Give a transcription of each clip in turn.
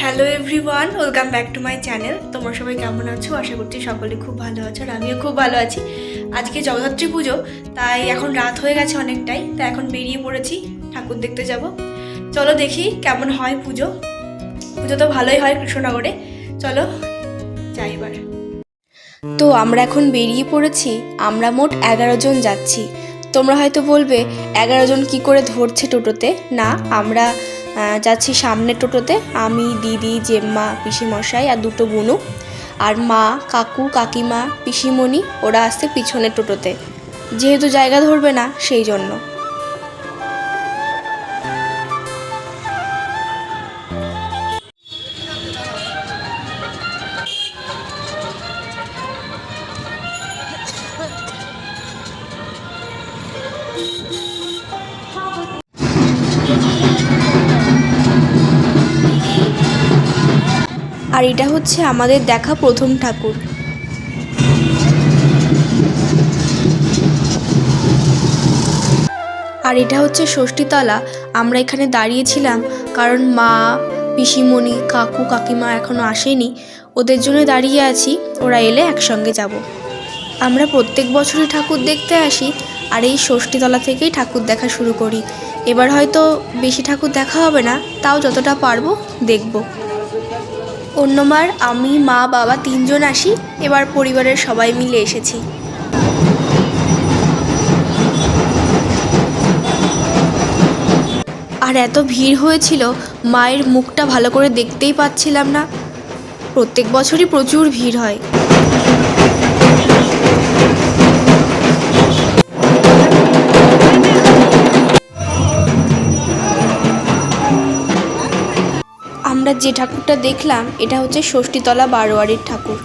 Hello everyone, welcome back to my channel. তোমরা সবাই কেমন আছো? আশা করছি সকলে খুব ভালো আছো, আর আমিও খুব ভালো আছি। আজকে জগদ্ধাত্রী পুজো, তাই এখন রাত হয়ে গেছে অনেকটাই, তাই এখন বেরিয়ে পড়েছি ঠাকুর দেখতে যাব। চলো দেখি কেমন হয় পুজো। পুজো তো ভালোই হয় কৃষ্ণনগরে। চলো যাই এবার। তো আমরা এখন বেরিয়ে পড়েছি। আমরা মোট 11 জন যাচ্ছি। তোমরা হয়তো বলবে 11 জন কি করে ধরছে টোটোতে? না, আমরা যাচ্ছি সামনের টোটোতে। আমি, দিদি, জেম্মা, পিসিমশাই আর দুটো বুনু, আর মা, কাকু, কাকিমা, পিসিমণি ওরা আসছে পিছনের টোটোতে, যেহেতু জায়গা ধরবে না সেই জন্য। আর এটা হচ্ছে আমাদের দেখা প্রথম ঠাকুর। আর এটা হচ্ছে ষষ্ঠীতলা। আমরা এখানে দাঁড়িয়েছিলাম কারণ মা, পিসিমণি, কাকু, কাকিমা এখনও আসেনি, ওদের জন্য দাঁড়িয়ে আছি। ওরা এলে একসঙ্গে যাব। আমরা প্রত্যেক বছরই ঠাকুর দেখতে আসি, আর এই ষষ্ঠীতলা থেকেই ঠাকুর দেখা শুরু করি। এবার হয়তো বেশি ঠাকুর দেখা হবে না, তাও যতটা পারবো দেখব। অন্যবার আমি, মা, বাবা 3 জন আসি, এবার পরিবারের সবাই মিলে এসেছি। আর এত ভিড় হয়েছিল, মায়ের মুখটা ভালো করে দেখতেই পাচ্ছিলাম না। প্রত্যেক বছরই প্রচুর ভিড় হয়। আমরা যে ঠাকুরটা দেখলাম এটা হচ্ছে ষষ্ঠীতলা বারোয়ারির ঠাকুর।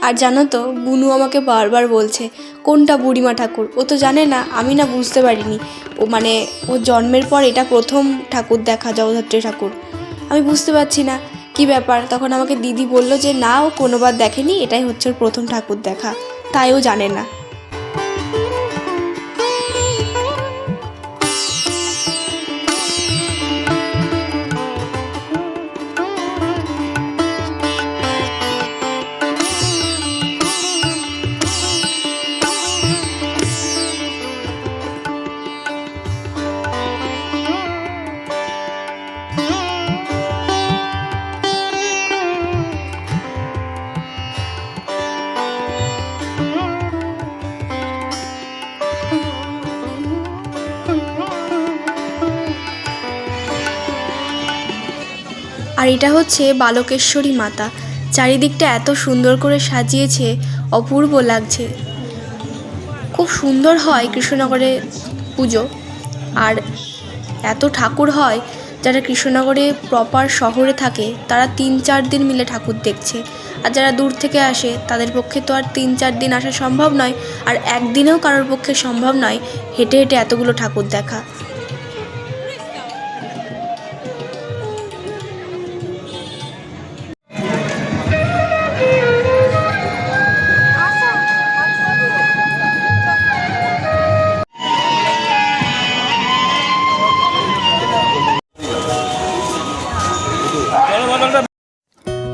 আর জানো তো, বুনু আমাকে বারবার বলছে কোনটা বুড়িমা ঠাকুর। ও তো জানে না, আমি না বুঝতে পারিনি। ও মানে ওর জন্মের পর এটা প্রথম ঠাকুর দেখা, জগদ্ধাত্রী ঠাকুর। আমি বুঝতে পারছি না কি ব্যাপার। তখন আমাকে দিদি বলল যে না, ও কোনোবার দেখেনি, এটাই হচ্ছে ওর প্রথম ঠাকুর দেখা, তাই ও জানে না। আর এটা হচ্ছে বালকেশ্বরী মাতা। চারিদিকটা এত সুন্দর করে সাজিয়েছে, অপূর্ব লাগছে। খুব সুন্দর হয় কৃষ্ণনগরে পুজো। আর এত ঠাকুর হয়, যারা কৃষ্ণনগরে প্রপার শহরে থাকে তারা 3-4 দিন মিলে ঠাকুর দেখছে। আর যারা দূর থেকে আসে তাদের পক্ষে তো আর 3-4 দিন আসা সম্ভব নয়, আর একদিনেও কারোর পক্ষে সম্ভব নয় হেঁটে হেঁটে এতগুলো ঠাকুর দেখা।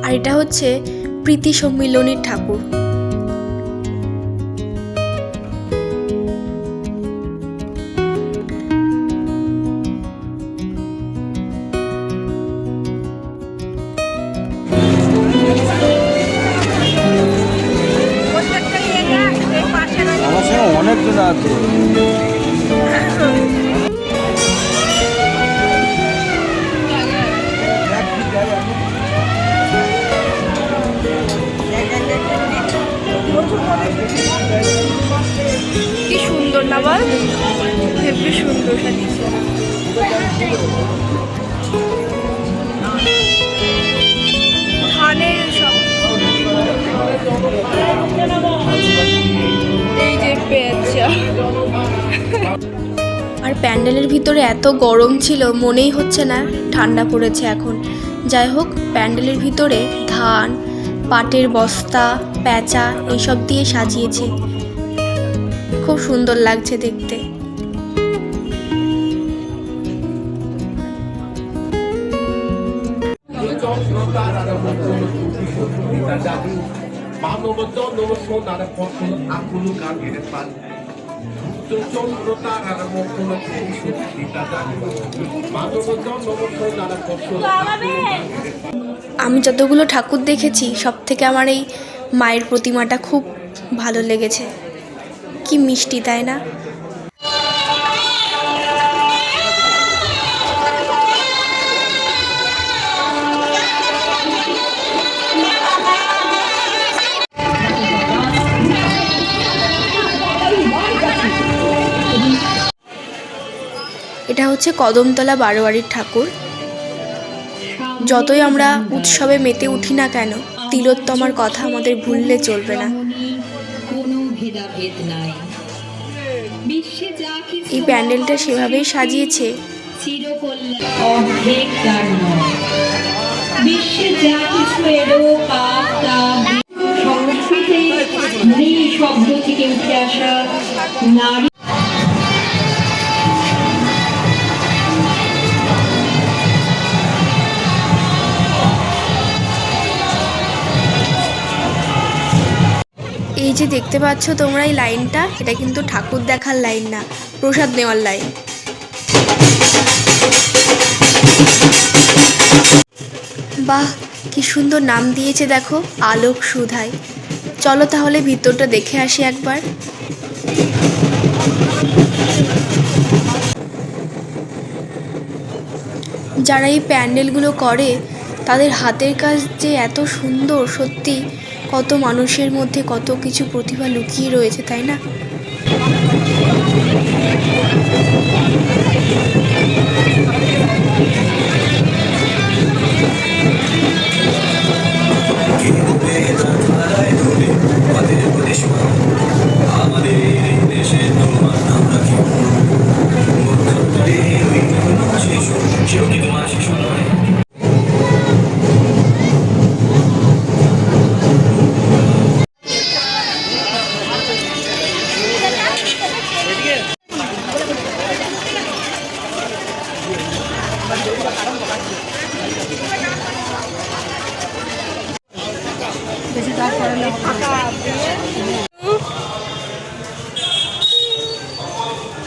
আর এটা হচ্ছে প্রীতি সম্মিলনীর ঠাকুর। আমার সঙ্গে অনেকজন আছে। কি সুন্দর না বল, হেবি সুন্দর সাজিয়েছে। ধানের সব আর প্যান্ডেলের ভিতরে এত গরম ছিল, মনেই হচ্ছে না ঠান্ডা পড়েছে এখন। যাই হোক, প্যান্ডেলের ভিতরে ধান, পাটের বস্তা, প্যাঁচা এইসব দিয়ে সাজিয়েছে, খুব সুন্দর লাগছে দেখতে। আমি যতগুলো ঠাকুর দেখেছি সব থেকে আমার এই মায়ের প্রতিমাটা খুব ভালো লেগেছে। কি মিষ্টি, তাই না? এটা হচ্ছে কদমতলা বারোয়ারির ঠাকুর। যতই আমরা উৎসবে মেতে উঠি না কেন, তিলোত্তমার কথা আমাদের ভুললে চলবে না। এই প্যান্ডেলটা সেভাবেই সাজিয়েছে। শব্দ থেকে উঠে আসা নারী এই যে দেখতে পাচ্ছ তোমরা এই লাইনটা, এটা কিন্তু ঠাকুর দেখার লাইন না, প্রসাদ নেওয়ার লাইন। বাহ, কি সুন্দর নাম দিয়েছে দেখো, আলোক সুধাই। চলো তাহলে ভিতরটা দেখে আসি একবার। যারা এই প্যান্ডেলগুলো করে তাদের হাতের কাজ যে এত সুন্দর, সত্যি কত মানুষের মধ্যে কত কিছু প্রতিভা লুকিয়ে রয়েছে, তাই না?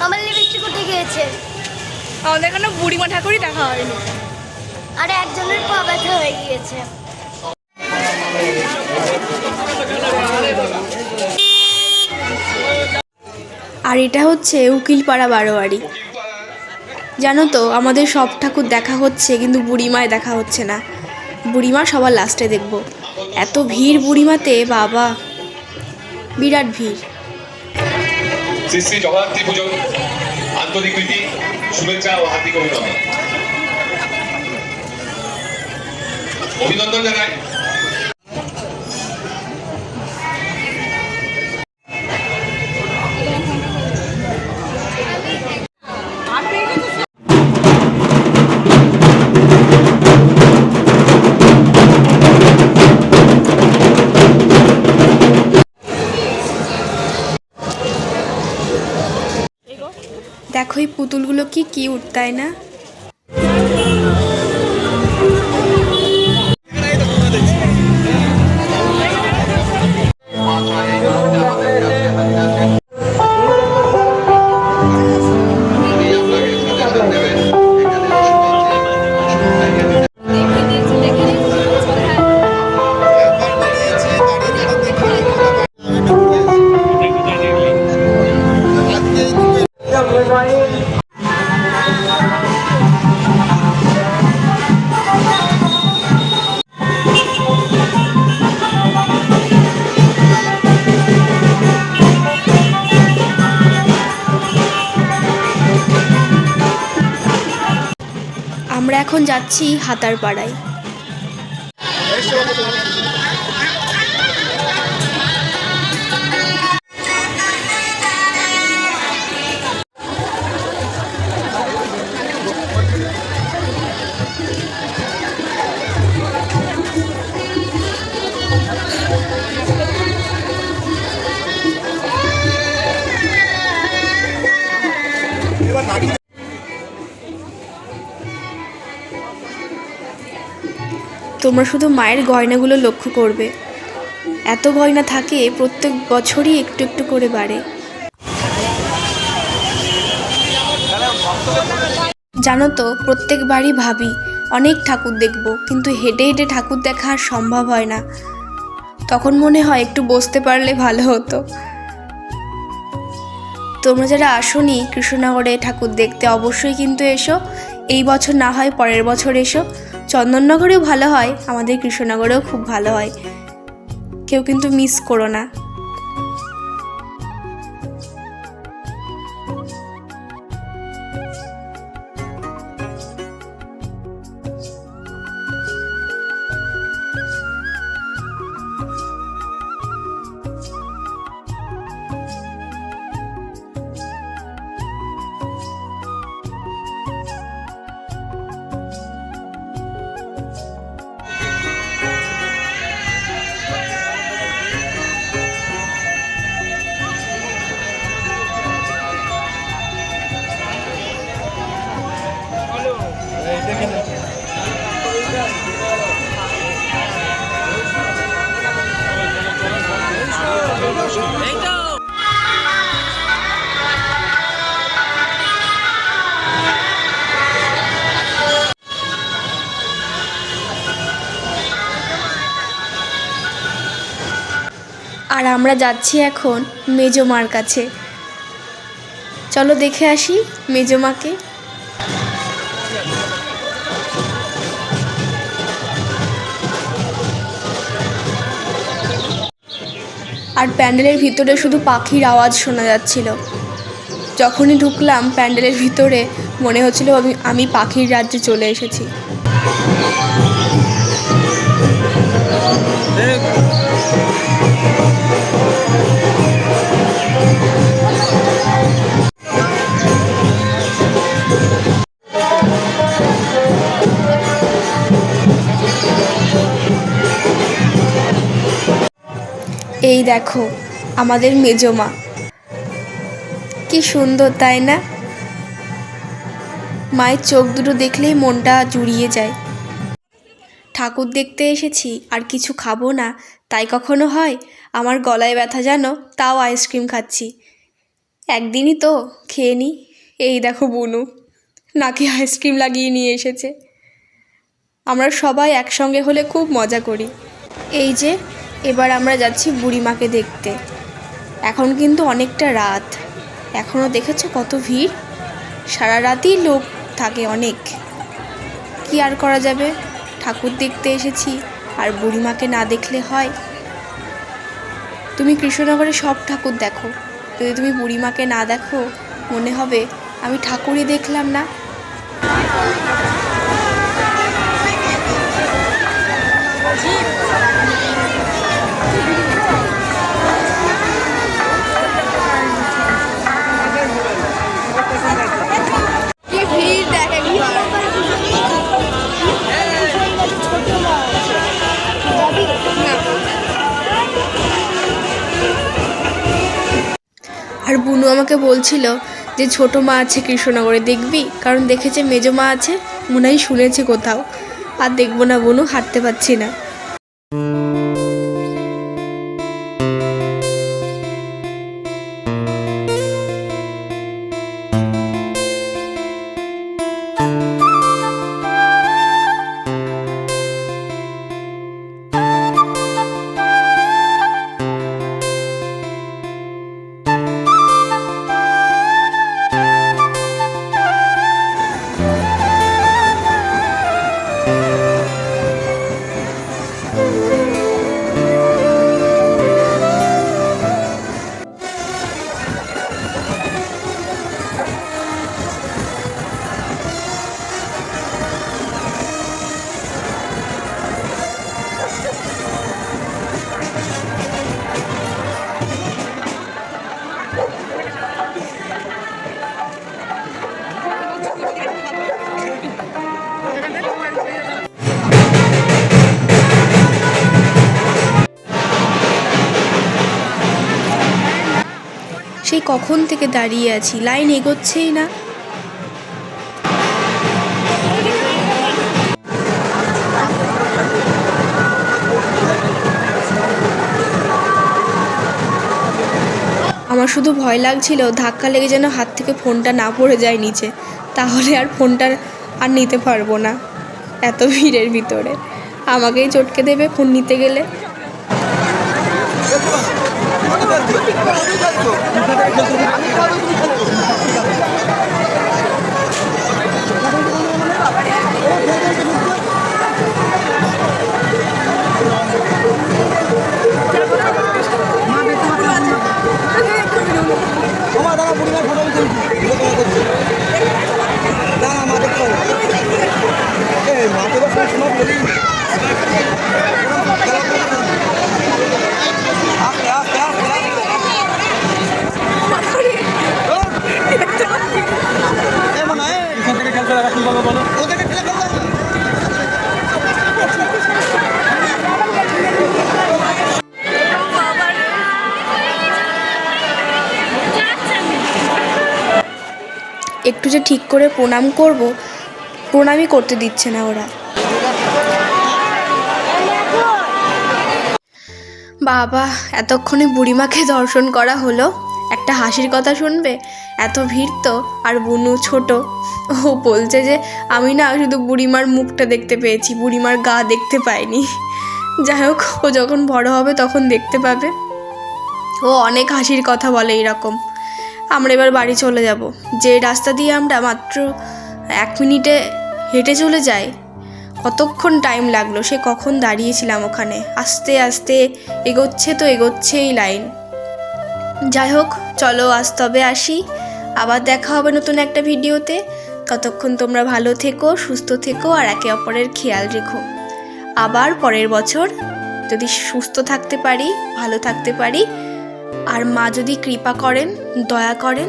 আমার লিপস্টিক উঠে গিয়েছে। আমাদের কোনো বুড়িমা ঠাকুরই দেখা হয়নি। আর একজনের পা ব্যথা হয়ে গিয়েছে। আর এটা হচ্ছে উকিলপাড়া বারোয়ারি। জানো তো, আমাদের সব ঠাকুর দেখা হচ্ছে কিন্তু বুড়িমায় দেখা হচ্ছে না। বুড়িমা সবার লাস্টে দেখব। এত ভিড় বুড়িমাতে, বাবা বিরাট ভিড়। শ্রী শ্রী জগদ্ধাত্রী পুজো আন্তরিক প্রীতি শুভেচ্ছা ও হার্দিক অভিনন্দন। অভিনন্দন জানাই দেখো এই পুতুলগুলো কি কিউট, তাই না? আমরা এখন যাচ্ছি হাতারপাড়ায়। তোমরা শুধু মায়ের গয়নাগুলো লক্ষ্য করবে, এত গয়না থাকে, প্রত্যেক বছরই একটু একটু করে বাড়ে। জানো তো, প্রত্যেকবারই ভাবি অনেক ঠাকুর দেখব, কিন্তু হেঁটে হেঁটে ঠাকুর দেখা আর সম্ভব হয় না। তখন মনে হয় একটু বসতে পারলে ভালো হতো। তোমরা যারা আসোনি কৃষ্ণনগরে ঠাকুর দেখতে, অবশ্যই কিন্তু এসো। এই বছর না হয় পরের বছর এসো। চন্দননগরেও ভালো হয়, আমাদের কৃষ্ণনগরেও খুব ভালো হয়, কেউ কিন্তু মিস করো না। আর আমরা যাচ্ছি এখন মেজমার কাছে। চলো দেখে আসি মেজমাকে। আর প্যান্ডেলের ভিতরে শুধু পাখির আওয়াজ শোনা যাচ্ছিল। যখনই ঢুকলাম প্যান্ডেলের ভিতরে মনে হচ্ছিল আমি পাখির রাজ্যে চলে এসেছি। এই দেখো আমাদের মেজমা, কি সুন্দর তাই না? মায়ের চোখ দুটো দেখলেই মনটা জুড়িয়ে যায়। ঠাকুর দেখতে এসেছি আর কিছু খাবো না তাই কখনো হয়? আমার গলায় ব্যথা জানো, তাও আইসক্রিম খাচ্ছি। একদিনই তো খেয়ে নিই। এই দেখো বুনু নাকি আইসক্রিম লাগিয়ে নিয়ে এসেছে। আমরা সবাই একসঙ্গে হলে খুব মজা করি। এই যে এবার আমরা যাচ্ছি বুড়িমাকে দেখতে। এখন কিন্তু অনেকটা রাত, এখনও দেখেছো কত ভিড়, সারা রাতই লোক থাকে অনেক। কি আর করা যাবে, ঠাকুর দেখতে এসেছি আর বুড়িমাকে না দেখলে হয়? তুমি কৃষ্ণনগরে সব ঠাকুর দেখো, যদি তুমি বুড়িমাকে না দেখো মনে হবে আমি ঠাকুরই দেখলাম না। আর বুনু আমাকে বলছিল যে ছোট মা আছে কৃষ্ণনগরে, দেখবি? কারণ দেখেছে মেজো মা আছে, মনে হয় শুনেছে কোথাও। আর দেখবো না বুনু, হাঁটতে পারছি না। সেই কখন থেকে দাঁড়িয়ে আছি, লাইন এগোচ্ছেই না। আমার শুধু ভয় লাগছিল ধাক্কা লেগে যেন হাত থেকে ফোনটা না পড়ে যায় নিচে, তাহলে আর ফোনটা আর নিতে পারবো না এত ভিড়ের ভিতরে। আমাকেই চটকে দেবে ফোন নিতে গেলে। একটু যে ঠিক করে প্রণাম করব, প্রণামই করতে দিচ্ছে না ওরা। বাবা, এতক্ষণে বুড়িমাকে দর্শন করা হলো। একটা হাসির কথা শুনবে, এত ভিড় তো, আর বুনু ছোট, ও বলছে যে আমি না শুধু বুড়িমার মুখটা দেখতে পেয়েছি, বুড়িমার গা দেখতে পাইনি। যাই হোক, ও যখন বড় হবে তখন দেখতে পাবে। ও অনেক হাসির কথা বলে এরকম। আমরা এবার বাড়ি চলে যাব। যে রাস্তা দিয়ে আমরা মাত্র 1 মিনিটে হেঁটে চলে যাই, কতক্ষণ টাইম লাগলো, সে কখন দাঁড়িয়েছিলাম ওখানে। আস্তে আস্তে এগোচ্ছে তো এগোচ্ছেই লাইন। যাই হোক, চলো আজ তবে আসি, আবার দেখা হবে নতুন একটা ভিডিওতে। ততক্ষণ তোমরা ভালো থেকো, সুস্থ থেকো, আর একে অপরের খেয়াল রেখো। আবার পরের বছর যদি সুস্থ থাকতে পারি, ভালো থাকতে পারি, আর মা যদি কৃপা করেন, দয়া করেন,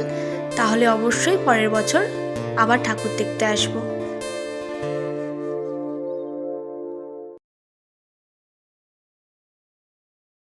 তাহলে অবশ্যই পরের বছর আবার ঠাকুর দেখতে আসবো।